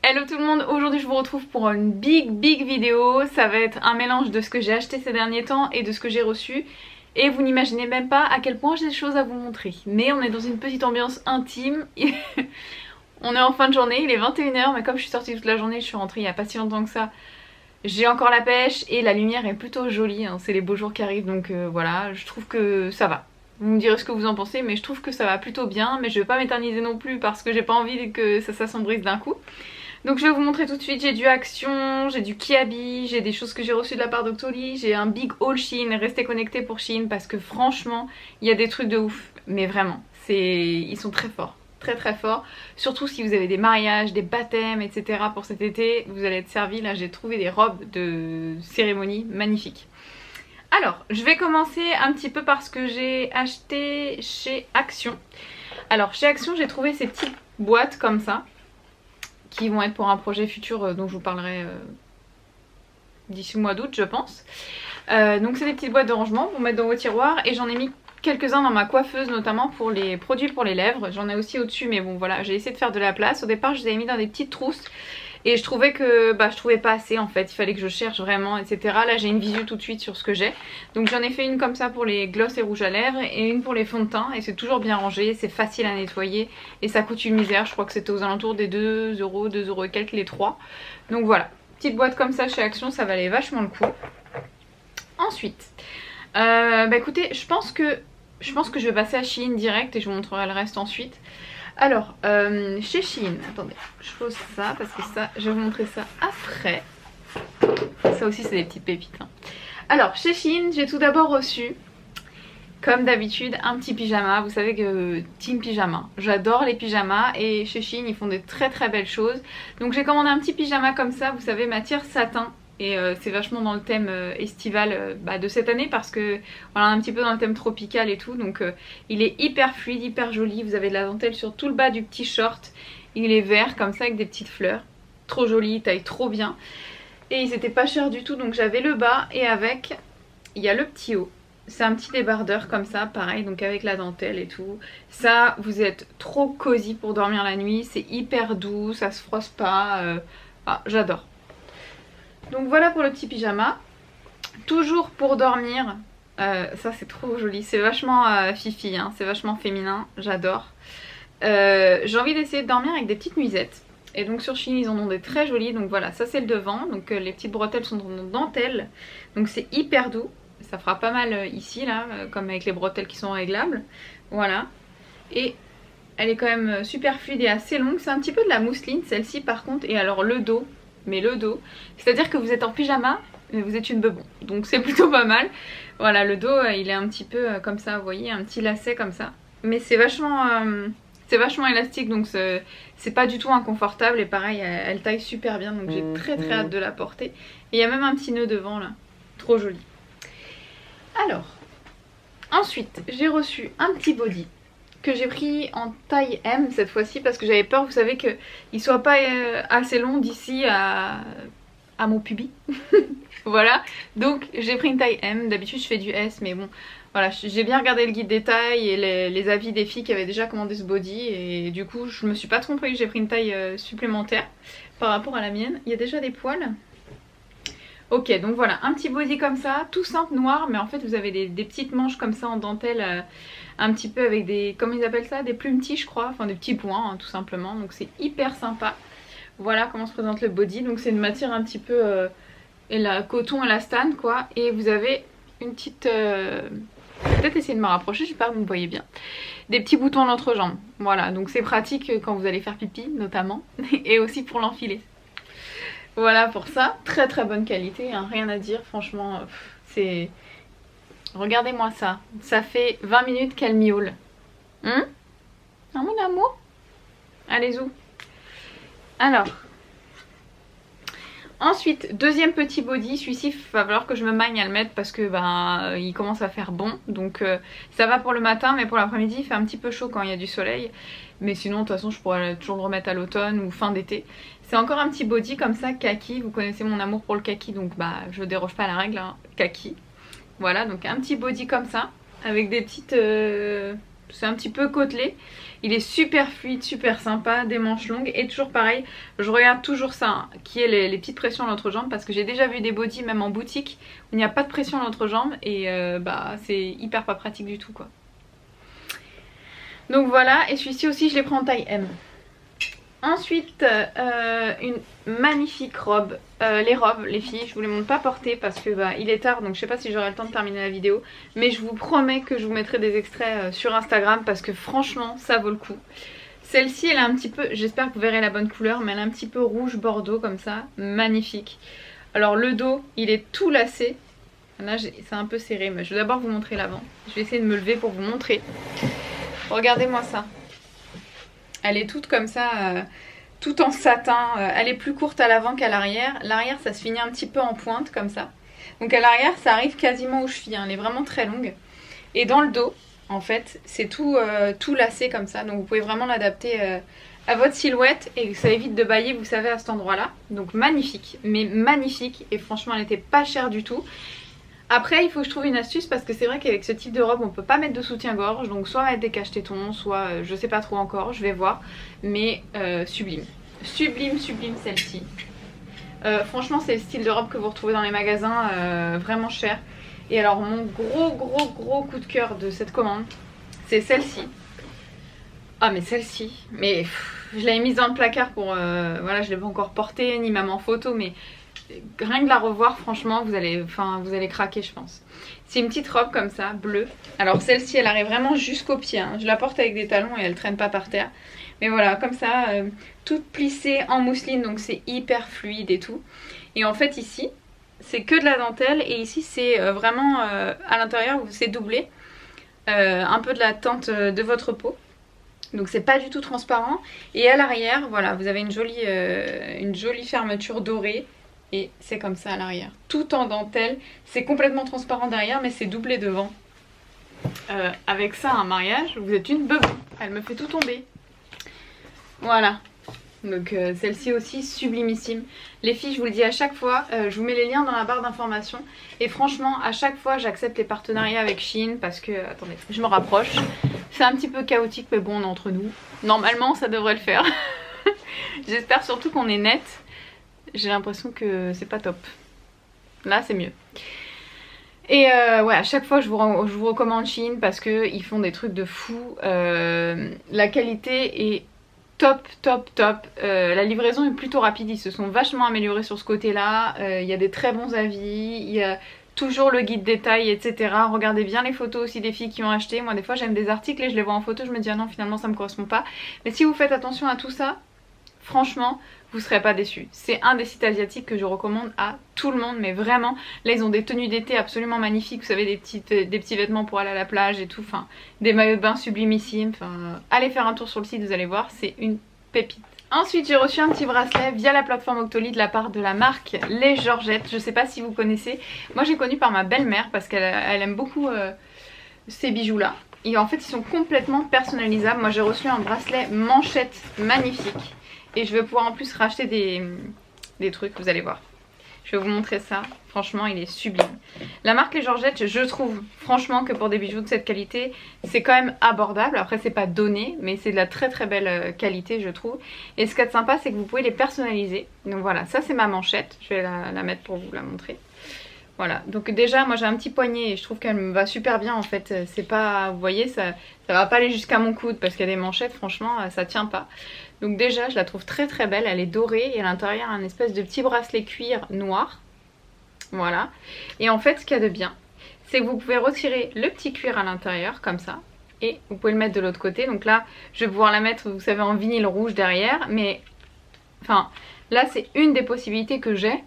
Hello tout le monde, aujourd'hui je vous retrouve pour une big vidéo. Ça va être un mélange de ce que j'ai acheté ces derniers temps et de ce que j'ai reçu. Et vous n'imaginez même pas à quel point j'ai des choses à vous montrer. Mais on est dans une petite ambiance intime. On est en fin de journée, il est 21h, mais comme je suis sortie toute la journée, je suis rentrée il n'y a pas si longtemps que ça. J'ai encore la pêche et la lumière est plutôt jolie, hein. C'est les beaux jours qui arrivent, donc voilà, je trouve que ça va. Vous me direz ce que vous en pensez, mais je trouve que ça va plutôt bien. Mais je vais pas m'éterniser non plus parce que j'ai pas envie que ça s'assombrisse d'un coup. Donc je vais vous montrer tout de suite, j'ai du Action, j'ai du Kiabi, j'ai des choses que j'ai reçues de la part d'Octoly, j'ai un big haul Shein, restez connectés pour Shein parce que franchement, il y a des trucs de ouf, mais vraiment, ils sont très forts, très forts. Surtout si vous avez des mariages, des baptêmes, etc. pour cet été, vous allez être servis. Là j'ai trouvé des robes de cérémonie magnifiques. Alors, je vais commencer un petit peu par ce que j'ai acheté chez Action. Alors chez Action, j'ai trouvé ces petites boîtes comme ça, qui vont être pour un projet futur dont je vous parlerai d'ici le mois d'août je pense. Donc c'est des petites boîtes de rangement pour mettre dans vos tiroirs et j'en ai mis quelques-uns dans ma coiffeuse notamment pour les produits pour les lèvres. J'en ai aussi au-dessus mais bon voilà, j'ai essayé de faire de la place. Au départ je les ai mis dans des petites trousses et je trouvais que je trouvais pas assez en fait, il fallait que je cherche vraiment etc. Là j'ai une visu tout de suite sur ce que j'ai. Donc j'en ai fait une comme ça pour les gloss et rouges à lèvres et une pour les fonds de teint et c'est toujours bien rangé, c'est facile à nettoyer et ça coûte une misère. Je crois que c'était aux alentours des 2 euros, 2 euros et quelques les 3. Donc voilà, petite boîte comme ça chez Action, ça valait vachement le coup. Ensuite, écoutez, je pense que je vais passer à Shein direct et je vous montrerai le reste ensuite. Alors, chez Shein, attendez, je pose ça parce que ça, je vais vous montrer ça après. Ça aussi c'est des petites pépites, hein. Alors, chez Shein, j'ai tout d'abord reçu, comme d'habitude, un petit pyjama. Vous savez que team pyjama, j'adore les pyjamas et chez Shein ils font des très belles choses. Donc j'ai commandé un petit pyjama comme ça, vous savez, matière satin. Et c'est vachement dans le thème estival de cette année parce que voilà, un petit peu dans le thème tropical et tout. Donc il est hyper fluide, hyper joli. Vous avez de la dentelle sur tout le bas du petit short. Il est vert comme ça avec des petites fleurs. Trop joli, il taille trop bien. Et ils étaient pas chers du tout. Donc j'avais le bas et avec, il y a le petit haut. C'est un petit débardeur comme ça, pareil, donc avec la dentelle et tout. Ça, vous êtes trop cosy pour dormir la nuit. C'est hyper doux, ça se froisse pas. J'adore. Donc voilà pour le petit pyjama. Toujours pour dormir, ça c'est trop joli, c'est vachement fifi, hein, c'est vachement féminin, j'adore. J'ai envie d'essayer de dormir avec des petites nuisettes. Et donc sur Shein ils en ont des très jolies, donc voilà, ça c'est le devant. Donc les petites bretelles sont en dentelle, donc c'est hyper doux. Ça fera pas mal ici là, comme avec les bretelles qui sont réglables. Voilà. Et elle est quand même super fluide et assez longue, c'est un petit peu de la mousseline celle-ci par contre. Et alors le dos, mais le dos, c'est à dire que vous êtes en pyjama mais vous êtes une bebon, donc c'est plutôt pas mal. Voilà, le dos il est un petit peu comme ça, vous voyez, un petit lacet comme ça, mais c'est vachement élastique, donc c'est pas du tout inconfortable. Et pareil, elle taille super bien, donc j'ai très hâte de la porter. Et il y a même un petit nœud devant là, trop joli. Alors ensuite j'ai reçu un petit body que j'ai pris en taille M cette fois-ci parce que j'avais peur, vous savez, qu'il soit pas assez long d'ici à mon pubis. Voilà, donc j'ai pris une taille M. D'habitude je fais du S, mais bon, voilà, j'ai bien regardé le guide des tailles et les avis des filles qui avaient déjà commandé ce body. Et du coup je me suis pas trompée, j'ai pris une taille supplémentaire par rapport à la mienne. Il y a déjà des poils. Ok, donc voilà, un petit body comme ça, tout simple, noir, mais en fait vous avez des petites manches comme ça en dentelle, un petit peu avec des, comment ils appellent ça, des plumetis je crois, enfin des petits points hein, tout simplement, donc c'est hyper sympa. Voilà comment se présente le body, donc c'est une matière un petit peu coton élastane quoi, et vous avez une petite, peut-être essayer de me rapprocher, j'espère que vous me voyez bien, des petits boutons à l'entrejambe, voilà, donc c'est pratique quand vous allez faire pipi notamment, et aussi pour l'enfiler. Voilà pour ça, très bonne qualité, hein, rien à dire, franchement, c'est... Regardez-moi ça, ça fait 20 minutes qu'elle miaule. Ah mon amour. Allez où. Alors, ensuite, deuxième petit body, celui-ci, il va falloir que je me magne à le mettre parce que il commence à faire bon. Donc ça va pour le matin, mais pour l'après-midi, il fait un petit peu chaud quand il y a du soleil. Mais sinon, de toute façon, je pourrais toujours le remettre à l'automne ou fin d'été. C'est encore un petit body comme ça, kaki. Vous connaissez mon amour pour le kaki, donc je déroge pas à la règle, hein, kaki. Voilà, donc un petit body comme ça, avec des petites c'est un petit peu côtelé. Il est super fluide, super sympa, des manches longues et toujours pareil, je regarde toujours ça, hein, qui est les petites pressions à l'entrejambe parce que j'ai déjà vu des bodys même en boutique où il n'y a pas de pression à l'entrejambe et bah c'est hyper pas pratique du tout quoi. Donc voilà, et celui-ci aussi je l'ai pris en taille M. Ensuite, une magnifique robe. Les robes, les filles, je vous les montre pas porter parce que bah, il est tard donc je sais pas si j'aurai le temps de terminer la vidéo. Mais je vous promets que je vous mettrai des extraits sur Instagram parce que franchement ça vaut le coup. Celle-ci elle est un petit peu, j'espère que vous verrez la bonne couleur, mais elle est un petit peu rouge bordeaux comme ça, magnifique. Alors le dos il est tout lacé. Là c'est un peu serré mais je vais d'abord vous montrer l'avant. Je vais essayer de me lever pour vous montrer. Regardez-moi ça. Elle est toute comme ça, tout en satin. Elle est plus courte à l'avant qu'à l'arrière. L'arrière, ça se finit un petit peu en pointe comme ça. Donc à l'arrière, ça arrive quasiment aux chevilles. Hein. Elle est vraiment très longue. Et dans le dos, en fait, c'est tout lacé comme ça. Donc vous pouvez vraiment l'adapter à votre silhouette. Et ça évite de bailler, vous savez, à cet endroit-là. Donc magnifique, mais magnifique. Et franchement, elle n'était pas chère du tout. Après il faut que je trouve une astuce parce que c'est vrai qu'avec ce type de robe on peut pas mettre de soutien-gorge. Donc soit mettre des cache-tétons, soit je sais pas trop encore, je vais voir. Mais sublime. Sublime, sublime celle-ci. Franchement c'est le style de robe que vous retrouvez dans les magasins, vraiment cher. Et alors mon gros coup de cœur de cette commande, c'est celle-ci. Ah mais celle-ci, mais je l'avais mise dans le placard pour... voilà je l'ai pas encore portée ni même en photo mais... Rien que de la revoir franchement vous allez craquer je pense. C'est une petite robe comme ça, bleue. Alors celle-ci elle arrive vraiment jusqu'au pied, hein. Je la porte avec des talons et elle traîne pas par terre. Mais voilà comme ça, toute plissée en mousseline donc c'est hyper fluide et tout. Et en fait ici c'est que de la dentelle et ici c'est vraiment à l'intérieur c'est doublé. Un peu de la teinte de votre peau. Donc c'est pas du tout transparent. Et à l'arrière voilà vous avez une jolie fermeture dorée. Et c'est comme ça à l'arrière, tout en dentelle, c'est complètement transparent derrière mais c'est doublé devant. Avec ça un mariage, vous êtes une beuh, elle me fait tout tomber. Voilà, donc celle-ci aussi sublimissime. Les filles je vous le dis à chaque fois, je vous mets les liens dans la barre d'informations. Et franchement à chaque fois j'accepte les partenariats avec Shein parce que, attendez, je me rapproche. C'est un petit peu chaotique mais bon on est entre nous. Normalement ça devrait le faire. J'espère surtout qu'on est net. J'ai l'impression que c'est pas top. Là c'est mieux. Et ouais à chaque fois je vous recommande Shein parce qu'ils font des trucs de fou. La qualité est top. La livraison est plutôt rapide. Ils se sont vachement améliorés sur ce côté là. Il y a des très bons avis. Il y a toujours le guide détail etc. Regardez bien les photos aussi des filles qui ont acheté. Moi des fois j'aime des articles et je les vois en photo. Je me dis ah non finalement ça me correspond pas. Mais si vous faites attention à tout ça, franchement vous serez pas déçus. C'est un des sites asiatiques que je recommande à tout le monde, mais vraiment, là ils ont des tenues d'été absolument magnifiques, vous savez des petits vêtements pour aller à la plage et tout, enfin des maillots de bain sublimissimes, enfin allez faire un tour sur le site, vous allez voir, c'est une pépite. Ensuite j'ai reçu un petit bracelet via la plateforme Octoly de la part de la marque Les Georgettes, je sais pas si vous connaissez, moi j'ai connu par ma belle-mère parce qu'elle aime beaucoup ces bijoux là. Et en fait ils sont complètement personnalisables, moi j'ai reçu un bracelet manchette magnifique. Et je vais pouvoir en plus racheter des trucs, vous allez voir. Je vais vous montrer ça. Franchement, il est sublime. La marque Les Georgettes, je trouve franchement que pour des bijoux de cette qualité, c'est quand même abordable. Après, c'est pas donné, mais c'est de la très belle qualité, je trouve. Et ce qu'il y a de sympa, c'est que vous pouvez les personnaliser. Donc voilà, ça c'est ma manchette. Je vais la mettre pour vous la montrer. Voilà, donc déjà moi j'ai un petit poignet et je trouve qu'elle me va super bien en fait. C'est pas, vous voyez, ça va pas aller jusqu'à mon coude parce qu'il y a des manchettes, franchement ça tient pas. Donc déjà je la trouve très belle, elle est dorée et à l'intérieur un espèce de petit bracelet cuir noir. Voilà, et en fait ce qu'il y a de bien, c'est que vous pouvez retirer le petit cuir à l'intérieur comme ça. Et vous pouvez le mettre de l'autre côté, donc là je vais pouvoir la mettre, vous savez, en vinyle rouge derrière. Mais enfin là c'est une des possibilités que j'ai.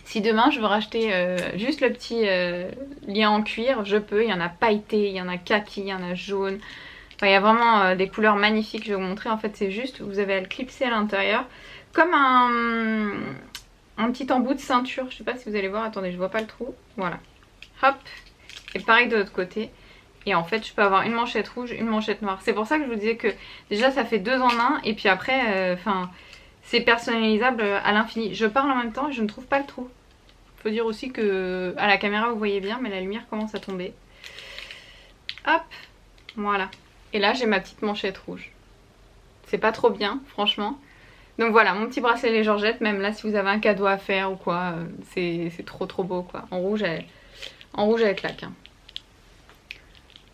Si demain je veux racheter juste le petit lien en cuir, je peux. Il y en a pailleté, il y en a kaki, il y en a jaune. Enfin, il y a vraiment des couleurs magnifiques, je vais vous montrer. En fait c'est juste, vous avez à le clipser à l'intérieur. Comme un petit embout de ceinture. Je sais pas si vous allez voir, attendez je vois pas le trou. Voilà. Hop. Et pareil de l'autre côté. Et en fait je peux avoir une manchette rouge, une manchette noire. C'est pour ça que je vous disais que déjà ça fait 2 en 1. Et puis après, c'est personnalisable à l'infini. Je parle en même temps et je ne trouve pas le trou. Faut dire aussi que à la caméra vous voyez bien mais la lumière commence à tomber. Hop, voilà. Et là j'ai ma petite manchette rouge. C'est pas trop bien franchement. Donc voilà, mon petit bracelet les Georgette, même là si vous avez un cadeau à faire ou quoi, c'est trop beau quoi. En rouge elle claque. Hein.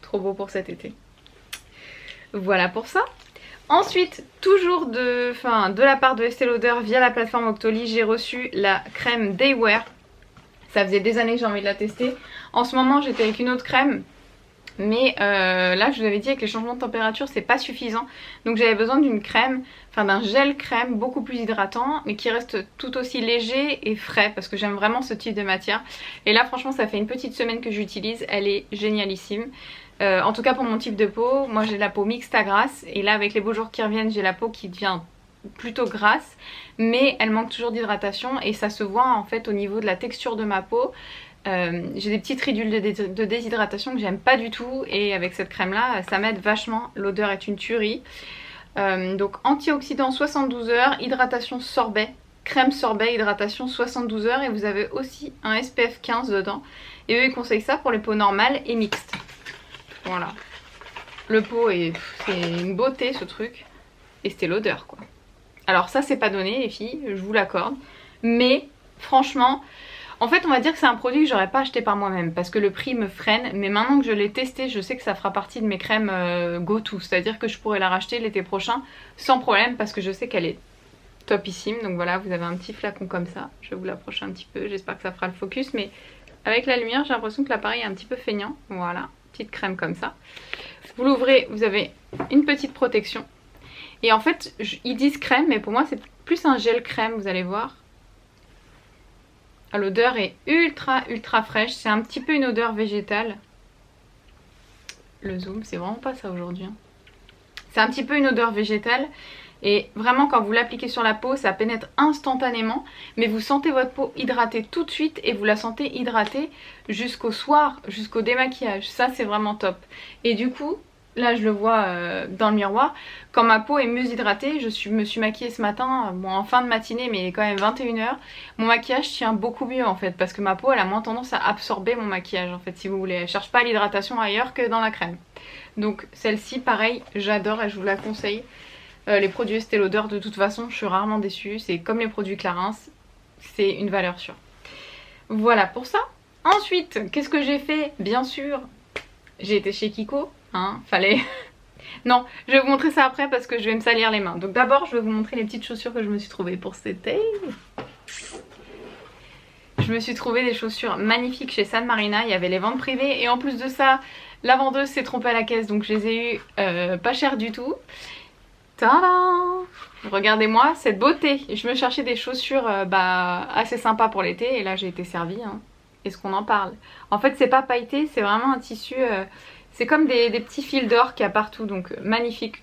Trop beau pour cet été. Voilà pour ça. Ensuite, toujours de la part de Estée Lauder via la plateforme Octoly, j'ai reçu la crème Day Wear. Ça faisait des années que j'ai envie de la tester. En ce moment j'étais avec une autre crème. Mais là je vous avais dit avec les changements de température c'est pas suffisant. Donc j'avais besoin d'une crème, d'un gel crème beaucoup plus hydratant mais qui reste tout aussi léger et frais parce que j'aime vraiment ce type de matière. Et là franchement ça fait une petite semaine que j'utilise, elle est génialissime. En tout cas pour mon type de peau, moi j'ai la peau mixte à grasse et là avec les beaux jours qui reviennent j'ai la peau qui devient plutôt grasse mais elle manque toujours d'hydratation et ça se voit en fait au niveau de la texture de ma peau. J'ai des petites ridules de déshydratation que j'aime pas du tout et avec cette crème là ça m'aide vachement, l'odeur est une tuerie. Donc antioxydant 72 heures, hydratation sorbet, crème sorbet, hydratation 72 heures et vous avez aussi un SPF 15 dedans et eux ils conseillent ça pour les peaux normales et mixtes. Voilà, le pot c'est une beauté ce truc et c'était l'odeur quoi. Alors ça c'est pas donné les filles, je vous l'accorde, mais franchement en fait on va dire que c'est un produit que j'aurais pas acheté par moi-même parce que le prix me freine, mais maintenant que je l'ai testé je sais que ça fera partie de mes crèmes go-to, c'est à dire que je pourrais la racheter l'été prochain sans problème parce que je sais qu'elle est topissime. Donc voilà, vous avez un petit flacon comme ça, je vais vous l'approcher un petit peu, j'espère que ça fera le focus, mais avec la lumière j'ai l'impression que l'appareil est un petit peu feignant. Voilà, petite crème comme ça, vous l'ouvrez, vous avez une petite protection et en fait ils disent crème mais pour moi c'est plus un gel crème, vous allez voir. L'odeur est ultra fraîche, c'est un petit peu une odeur végétale. Le zoom, c'est vraiment pas ça aujourd'hui. Hein. C'est un petit peu une odeur végétale et vraiment quand vous l'appliquez sur la peau, ça pénètre instantanément, mais vous sentez votre peau hydratée tout de suite et vous la sentez hydratée jusqu'au soir, jusqu'au démaquillage. Ça c'est vraiment top. Et du coup, là je le vois dans le miroir, quand ma peau est mieux hydratée, me suis maquillée ce matin, bon en fin de matinée mais il est quand même 21 h, mon maquillage tient beaucoup mieux en fait parce que ma peau elle a moins tendance à absorber mon maquillage en fait si vous voulez, elle cherche pas l'hydratation ailleurs que dans la crème. Donc celle-ci pareil j'adore et je vous la conseille. Les produits Estée Lauder de toute façon je suis rarement déçue, c'est comme les produits Clarins, c'est une valeur sûre. Voilà pour ça. Ensuite qu'est-ce que j'ai fait? Bien sûr j'ai été chez Kiko. Hein, fallait... Non, je vais vous montrer ça après parce que je vais me salir les mains. Donc d'abord, je vais vous montrer les petites chaussures que je me suis trouvées pour cet été. Je me suis trouvé des chaussures magnifiques chez San Marina. Il y avait les ventes privées et en plus de ça, la vendeuse s'est trompée à la caisse. Donc je les ai eu pas cher du tout. Tadam! Regardez-moi cette beauté. Je me cherchais des chaussures assez sympas pour l'été et là j'ai été servie. Hein. Est-ce qu'on en parle? En fait c'est pas pailleté, c'est vraiment un tissu... c'est comme des petits fils d'or qu'il y a partout, donc magnifique.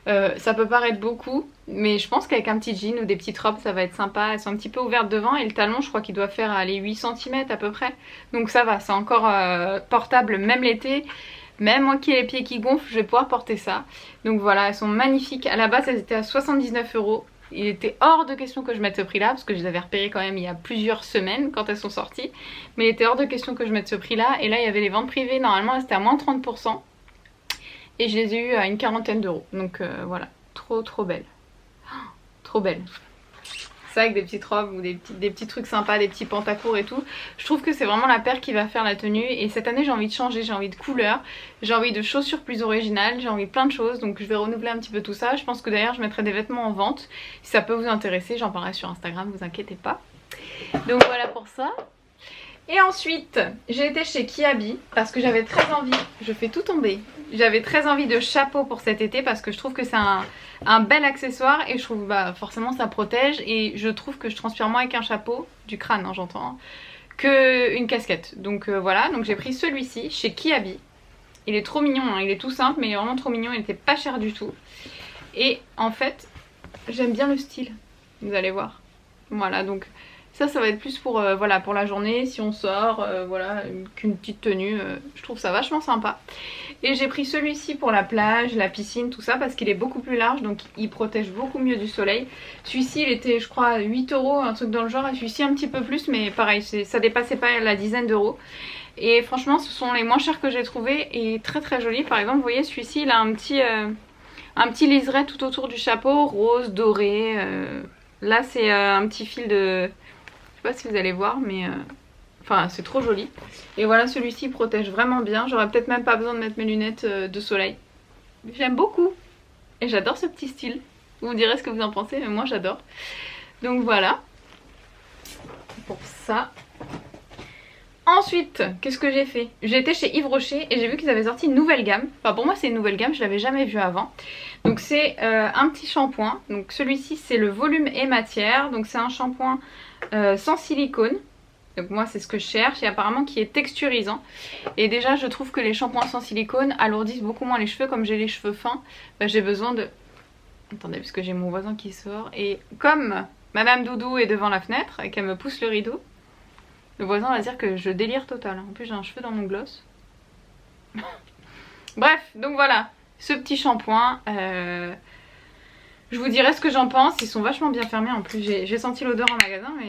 Ça peut paraître beaucoup, mais je pense qu'avec un petit jean ou des petites robes, ça va être sympa. Elles sont un petit peu ouvertes devant et le talon, je crois qu'il doit faire les 8 cm à peu près. Donc ça va, c'est encore portable même l'été. Même moi qui ai les pieds qui gonflent, je vais pouvoir porter ça. Donc voilà, elles sont magnifiques. À la base, elles étaient à 79 €. Il était hors de question que je mette ce prix là parce que je les avais repérées quand même il y a plusieurs semaines quand elles sont sorties, mais il était hors de question que je mette ce prix là. Et là il y avait les ventes privées, normalement c'était à moins 30% et je les ai eu à une quarantaine d'euros. Donc voilà, trop belle, trop belle. Ça avec des petites robes ou des petits trucs sympas, des petits pantacourts et tout. Je trouve que c'est vraiment la paire qui va faire la tenue. Et cette année j'ai envie de changer, j'ai envie de couleurs, j'ai envie de chaussures plus originales, j'ai envie de plein de choses. Donc je vais renouveler un petit peu tout ça. Je pense que d'ailleurs je mettrai des vêtements en vente. Si ça peut vous intéresser, j'en parlerai sur Instagram, vous inquiétez pas. Donc voilà pour ça. Et ensuite, j'ai été chez Kiabi parce que j'avais très envie, je fais tout tomber, j'avais très envie de chapeau pour cet été parce que je trouve que c'est un bel accessoire et je trouve forcément ça protège et je trouve que je transpire moins avec un chapeau, du crâne hein, j'entends, qu'une casquette. Donc voilà, donc j'ai pris celui-ci chez Kiabi. Il est trop mignon, hein, il est tout simple mais il est vraiment trop mignon, il était pas cher du tout. Et en fait, j'aime bien le style, vous allez voir. Voilà, donc Ça va être plus pour, voilà, pour la journée, si on sort, voilà, qu'une petite tenue. Je trouve ça vachement sympa. Et j'ai pris celui-ci pour la plage, la piscine, tout ça, parce qu'il est beaucoup plus large, donc il protège beaucoup mieux du soleil. Celui-ci, il était, je crois, 8 €, un truc dans le genre, et celui-ci un petit peu plus, mais pareil, ça dépassait pas la dizaine d'euros. Et franchement, ce sont les moins chers que j'ai trouvés, et très très jolis. Par exemple, vous voyez, celui-ci, il a un petit liseré tout autour du chapeau, rose, doré. Là, c'est un petit fil de... Je sais pas si vous allez voir, mais enfin c'est trop joli. Et voilà, celui-ci protège vraiment bien. J'aurais peut-être même pas besoin de mettre mes lunettes de soleil. J'aime beaucoup. Et j'adore ce petit style. Vous me direz ce que vous en pensez, mais moi j'adore. Donc voilà. Pour ça. Ensuite, qu'est-ce que j'ai fait? J'ai été chez Yves Rocher et j'ai vu qu'ils avaient sorti une nouvelle gamme. Enfin pour moi c'est une nouvelle gamme, je l'avais jamais vue avant. Donc c'est un petit shampoing. Donc celui-ci c'est le volume et matière. Donc c'est un shampoing sans silicone. Donc moi c'est ce que je cherche et apparemment qui est texturisant. Et déjà je trouve que les shampoings sans silicone alourdissent beaucoup moins les cheveux. Comme j'ai les cheveux fins, bah, j'ai besoin de... Attendez, parce que j'ai mon voisin qui sort. Et comme Madame Doudou est devant la fenêtre et qu'elle me pousse le rideau, le voisin va dire que je délire total. En plus j'ai un cheveu dans mon gloss. Bref, donc voilà, ce petit shampoing. Je vous dirai ce que j'en pense. Ils sont vachement bien fermés en plus. J'ai senti l'odeur en magasin mais...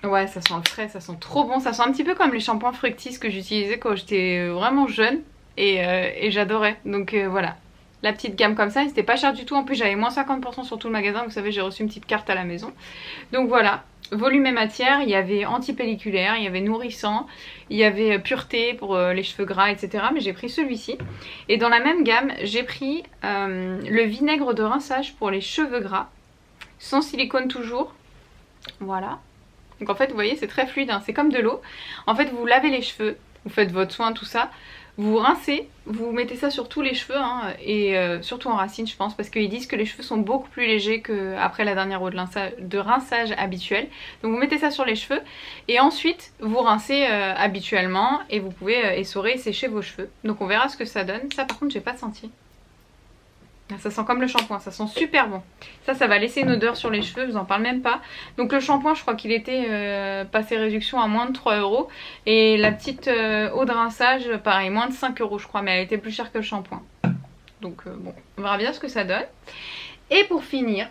Ouais, ça sent le frais, ça sent trop bon. Ça sent un petit peu comme les shampoings Fructis que j'utilisais quand j'étais vraiment jeune. Et j'adorais. Donc voilà, la petite gamme comme ça. C'était pas cher du tout. En plus j'avais moins 50% sur tout le magasin. Vous savez, j'ai reçu une petite carte à la maison. Donc voilà. Volume et matière, il y avait anti-pelliculaire, il y avait nourrissant, il y avait pureté pour les cheveux gras, etc. Mais j'ai pris celui-ci. Et dans la même gamme, j'ai pris le vinaigre de rinçage pour les cheveux gras. Sans silicone toujours. Voilà. Donc en fait, vous voyez, c'est très fluide, hein. C'est comme de l'eau. En fait, vous lavez les cheveux, vous faites votre soin, tout ça. Vous rincez, vous mettez ça sur tous les cheveux, hein, et surtout en racine je pense, parce qu'ils disent que les cheveux sont beaucoup plus légers qu'après la dernière eau de rinçage habituelle. Donc vous mettez ça sur les cheveux, et ensuite vous rincez habituellement, et vous pouvez essorer et sécher vos cheveux. Donc on verra ce que ça donne. Ça par contre j'ai pas senti. Ça sent comme le shampoing, ça sent super bon. Ça va laisser une odeur sur les cheveux, je vous en parle même pas. Donc le shampoing, je crois qu'il était passé réduction à moins de 3 €. Et la petite eau de rinçage, pareil, moins de 5 € je crois, mais elle était plus chère que le shampoing. Donc bon, on verra bien ce que ça donne. Et pour finir,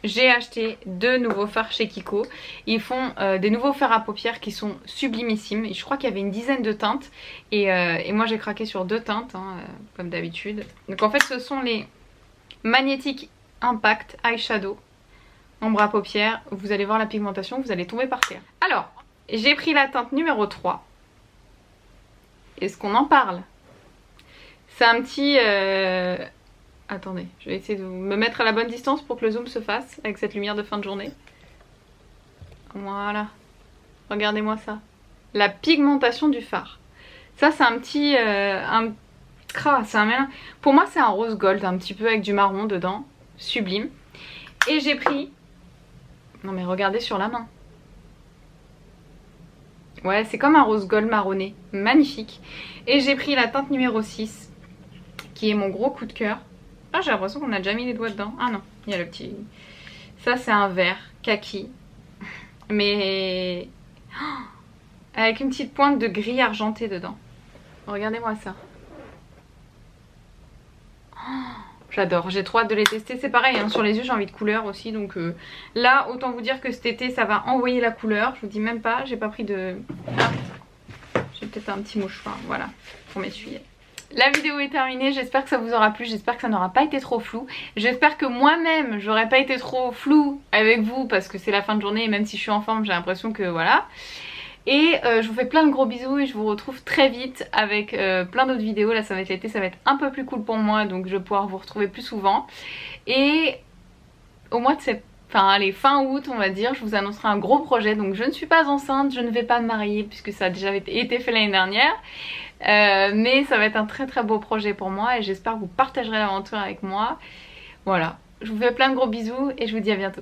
j'ai acheté 2 nouveaux fards chez Kiko. Ils font des nouveaux fards à paupières qui sont sublimissimes. Et je crois qu'il y avait une dizaine de teintes. Et moi j'ai craqué sur 2 teintes, hein, comme d'habitude. Donc en fait ce sont les... Magnetic Impact Eyeshadow ombre à paupières. Vous allez voir la pigmentation, vous allez tomber par terre. Alors, j'ai pris la teinte numéro 3. Est-ce qu'on en parle? C'est un petit... Attendez, je vais essayer de me mettre à la bonne distance pour que le zoom se fasse avec cette lumière de fin de journée. Voilà. Regardez-moi ça. La pigmentation du fard. Ça c'est un petit... c'est un mélange. Pour moi c'est un rose gold un petit peu avec du marron dedans. Sublime. Et j'ai pris... Non mais regardez sur la main. Ouais, c'est comme un rose gold marronné. Magnifique. Et j'ai pris la teinte numéro 6. Qui est mon gros coup de cœur. Ah, j'ai l'impression qu'on a déjà mis les doigts dedans. Ah non, il y a le petit... Ça c'est un vert kaki. Mais... avec une petite pointe de gris argenté dedans. Regardez-moi ça. J'adore, j'ai trop hâte de les tester. C'est pareil, hein, sur les yeux j'ai envie de couleur aussi. Donc là, autant vous dire que cet été ça va envoyer la couleur. Je vous dis même pas, j'ai pas pris de... Ah, j'ai peut-être un petit mouchoir, voilà, pour m'essuyer. La vidéo est terminée, j'espère que ça vous aura plu, j'espère que ça n'aura pas été trop flou. J'espère que moi-même j'aurais pas été trop floue avec vous parce que c'est la fin de journée et même si je suis en forme j'ai l'impression que voilà. Et je vous fais plein de gros bisous et je vous retrouve très vite avec plein d'autres vidéos. Là ça va être l'été, ça va être un peu plus cool pour moi, donc je vais pouvoir vous retrouver plus souvent. Et au mois de septembre, enfin allez, fin août on va dire, je vous annoncerai un gros projet. Donc je ne suis pas enceinte, je ne vais pas me marier puisque ça a déjà été fait l'année dernière. Mais ça va être un très très beau projet pour moi et j'espère que vous partagerez l'aventure avec moi. Voilà, je vous fais plein de gros bisous et je vous dis à bientôt.